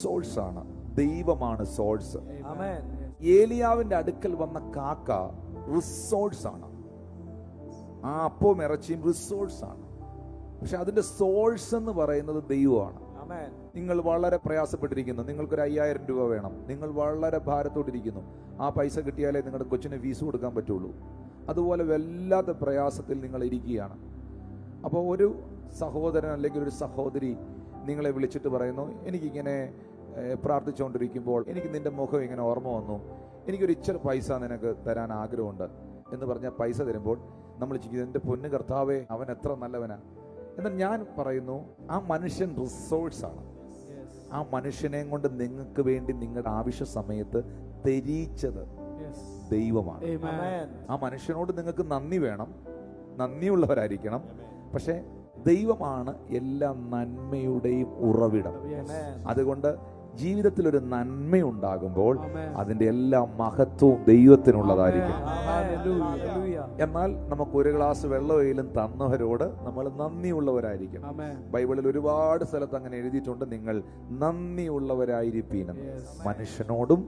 Source ആണ്, ദൈവമാണ് source. ആമേൻ. ഏലിയാവിന്റെ അടുക്കൽ വന്ന കാക്ക റിസോഴ്സ് ആണ്. ആ അപ്പവും ഇറച്ചിയും റിസോഴ്സ് ആണ്. പക്ഷെ അതിന്റെ സോഴ്സ് എന്ന് പറയുന്നത് ദൈവമാണ്. ആമേൻ. നിങ്ങൾ വളരെ പ്രയാസപ്പെട്ടിരിക്കുന്നു, നിങ്ങൾക്കൊരു 5000 രൂപ വേണം, നിങ്ങൾ വളരെ ഭാരത്തോട്ടിരിക്കുന്നു, ആ പൈസ കിട്ടിയാലേ നിങ്ങളുടെ കൊച്ചിന് ഫീസ് കൊടുക്കാൻ പറ്റുള്ളൂ. അതുപോലെ വല്ലാത്ത പ്രയാസത്തിൽ നിങ്ങൾ ഇരിക്കുകയാണ്. അപ്പോൾ ഒരു സഹോദരൻ അല്ലെങ്കിൽ ഒരു സഹോദരി നിങ്ങളെ വിളിച്ചിട്ട് പറയുന്നു, എനിക്കിങ്ങനെ പ്രാർത്ഥിച്ചുകൊണ്ടിരിക്കുമ്പോൾ എനിക്ക് നിന്റെ മുഖം ഇങ്ങനെ ഓർമ്മ വന്നു, എനിക്കൊരു ഇച്ചിരി പൈസ നിനക്ക് തരാൻ ആഗ്രഹമുണ്ട് എന്ന് പറഞ്ഞാൽ പൈസ തരുമ്പോൾ നമ്മൾ ചിന്തിക്കുന്നത്, എൻ്റെ പൊന്നു കർത്താവേ, അവൻ എത്ര നല്ലവനാ. എന്നാൽ ഞാൻ പറയുന്നു, ആ മനുഷ്യൻ റിസോഴ്സാണ്. ആ മനുഷ്യനെ കൊണ്ട് നിങ്ങൾക്ക് വേണ്ടി നിങ്ങളുടെ ആവശ്യ സമയത്ത് തെരീച്ചത് ദൈവമാണ്. ആ മനുഷ്യനോട് നിങ്ങൾക്ക് നന്ദി വേണം, നന്ദിയുള്ളവരായിരിക്കണം. പക്ഷെ ദൈവമാണ് എല്ലാ നന്മയുടെയും ഉറവിടം. അതുകൊണ്ട് ജീവിതത്തിൽ ഒരു നന്മയുണ്ടാകുമ്പോൾ അതിന്റെ എല്ലാ മഹത്വവും ദൈവത്തിനുള്ളതായിരിക്കും. എന്നാൽ നമുക്ക് ഒരു ഗ്ലാസ് വെള്ളമെങ്കിലും തന്നവരോട് നമ്മൾ നന്ദിയുള്ളവരായിരിക്കും. ബൈബിളിൽ ഒരുപാട് സ്ഥലത്ത് അങ്ങനെ എഴുതിയിട്ടുണ്ട്, നിങ്ങൾ നന്ദിയുള്ളവരായിരിപ്പീനും മനുഷ്യനോടും